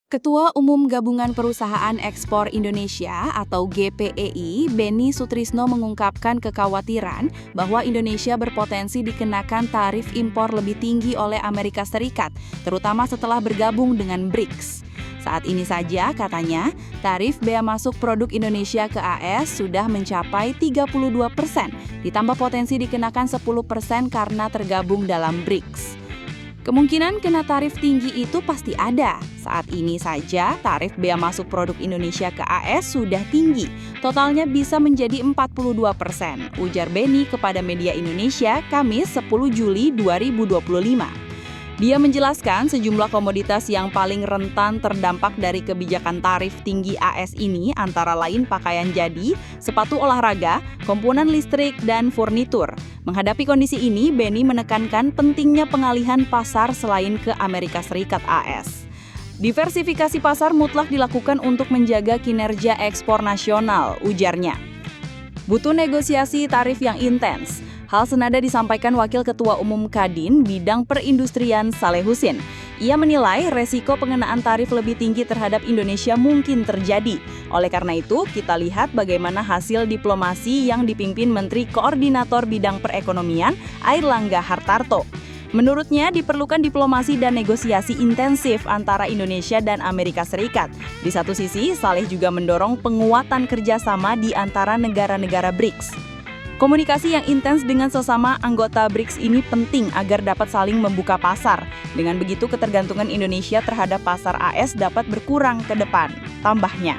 Ketua Umum Gabungan Perusahaan Ekspor Indonesia atau GPEI, Beni Sutrisno mengungkapkan kekhawatiran bahwa Indonesia berpotensi dikenakan tarif impor lebih tinggi oleh Amerika Serikat, terutama setelah bergabung dengan BRICS. Saat ini saja, katanya, tarif bea masuk produk Indonesia ke AS sudah mencapai 32%, ditambah potensi dikenakan 10% karena tergabung dalam BRICS. Kemungkinan kena tarif tinggi itu pasti ada. Saat ini saja, tarif bea masuk produk Indonesia ke AS sudah tinggi. Totalnya bisa menjadi 42%, ujar Beni kepada media Indonesia Kamis 10 Juli 2025. Dia menjelaskan sejumlah komoditas yang paling rentan terdampak dari kebijakan tarif tinggi AS ini antara lain pakaian jadi, sepatu olahraga, komponen listrik, dan furnitur. Menghadapi kondisi ini, Beni menekankan pentingnya pengalihan pasar selain ke Amerika Serikat AS. Diversifikasi pasar mutlak dilakukan untuk menjaga kinerja ekspor nasional, ujarnya. Butuh negosiasi tarif yang intens. Hal senada disampaikan Wakil Ketua Umum Kadin Bidang Perindustrian Saleh Husin. Ia menilai resiko pengenaan tarif lebih tinggi terhadap Indonesia mungkin terjadi. Oleh karena itu, kita lihat bagaimana hasil diplomasi yang dipimpin Menteri Koordinator Bidang Perekonomian Airlangga Hartarto. Menurutnya, diperlukan diplomasi dan negosiasi intensif antara Indonesia dan Amerika Serikat. Di satu sisi, Saleh juga mendorong penguatan kerjasama di antara negara-negara BRICS. Komunikasi yang intens dengan sesama anggota BRICS ini penting agar dapat saling membuka pasar. Dengan begitu, ketergantungan Indonesia terhadap pasar AS dapat berkurang ke depan, tambahnya.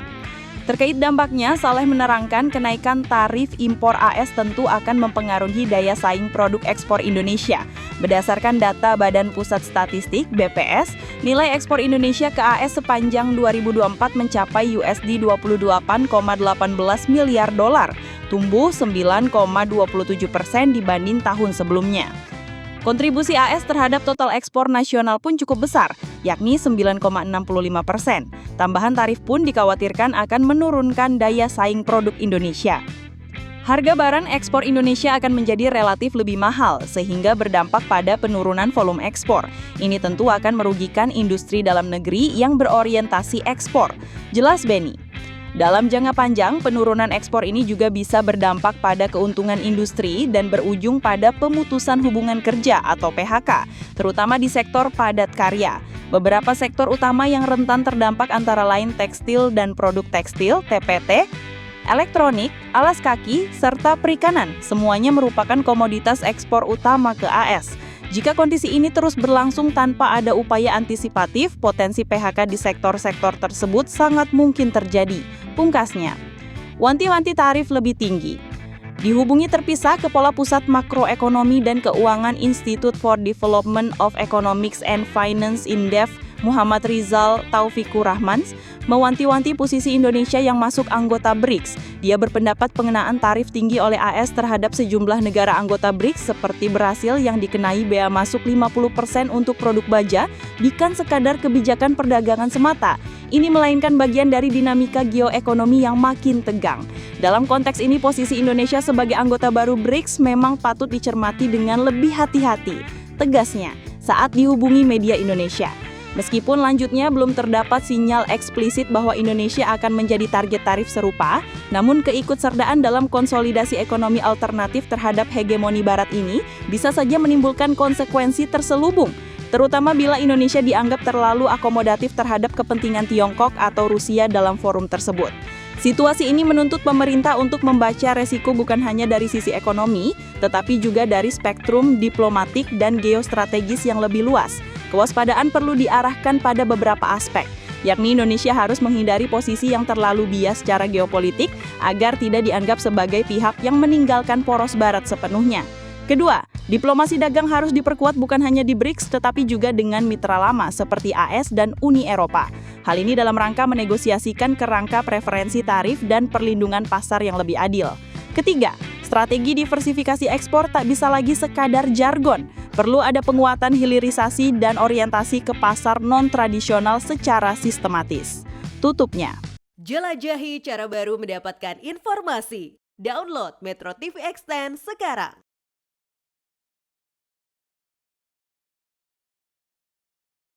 Terkait dampaknya, Saleh menerangkan kenaikan tarif impor AS tentu akan mempengaruhi daya saing produk ekspor Indonesia. Berdasarkan data Badan Pusat Statistik (BPS), nilai ekspor Indonesia ke AS sepanjang 2024 mencapai USD 28,18 miliar dolar, tumbuh 9,27% dibanding tahun sebelumnya. Kontribusi AS terhadap total ekspor nasional pun cukup besar, yakni 9,65%. Tambahan tarif pun dikhawatirkan akan menurunkan daya saing produk Indonesia. Harga barang ekspor Indonesia akan menjadi relatif lebih mahal, sehingga berdampak pada penurunan volume ekspor. Ini tentu akan merugikan industri dalam negeri yang berorientasi ekspor. Jelas Beni. Dalam jangka panjang, penurunan ekspor ini juga bisa berdampak pada keuntungan industri dan berujung pada pemutusan hubungan kerja atau PHK, terutama di sektor padat karya. Beberapa sektor utama yang rentan terdampak antara lain tekstil dan produk tekstil, TPT, elektronik, alas kaki, serta perikanan. Semuanya merupakan komoditas ekspor utama ke AS. Jika kondisi ini terus berlangsung tanpa ada upaya antisipatif, potensi PHK di sektor-sektor tersebut sangat mungkin terjadi. Pungkasnya, wanti-wanti tarif lebih tinggi. Dihubungi terpisah Kepala Pusat Makroekonomi dan Keuangan Institute for Development of Economics and Finance Indef, Muhammad Rizal Taufikur Rahman, mewanti-wanti posisi Indonesia yang masuk anggota BRICS. Dia berpendapat pengenaan tarif tinggi oleh AS terhadap sejumlah negara anggota BRICS seperti Brasil yang dikenai bea masuk 50% untuk produk baja, bukan sekadar kebijakan perdagangan semata. Ini melainkan bagian dari dinamika geoekonomi yang makin tegang. Dalam konteks ini, posisi Indonesia sebagai anggota baru BRICS memang patut dicermati dengan lebih hati-hati, tegasnya, saat dihubungi media Indonesia. Meskipun lanjutnya belum terdapat sinyal eksplisit bahwa Indonesia akan menjadi target tarif serupa, namun keikutsertaan dalam konsolidasi ekonomi alternatif terhadap hegemoni Barat ini bisa saja menimbulkan konsekuensi terselubung, terutama bila Indonesia dianggap terlalu akomodatif terhadap kepentingan Tiongkok atau Rusia dalam forum tersebut. Situasi ini menuntut pemerintah untuk membaca resiko bukan hanya dari sisi ekonomi, tetapi juga dari spektrum diplomatik dan geostrategis yang lebih luas. Kewaspadaan perlu diarahkan pada beberapa aspek, yakni Indonesia harus menghindari posisi yang terlalu bias secara geopolitik agar tidak dianggap sebagai pihak yang meninggalkan poros Barat sepenuhnya. Kedua, diplomasi dagang harus diperkuat bukan hanya di BRICS tetapi juga dengan mitra lama seperti AS dan Uni Eropa. Hal ini dalam rangka menegosiasikan kerangka preferensi tarif dan perlindungan pasar yang lebih adil. Ketiga, strategi diversifikasi ekspor tak bisa lagi sekadar jargon. Perlu ada penguatan hilirisasi dan orientasi ke pasar non-tradisional secara sistematis. Tutupnya. Jelajahi cara baru mendapatkan informasi. Download Metro TV Extend sekarang.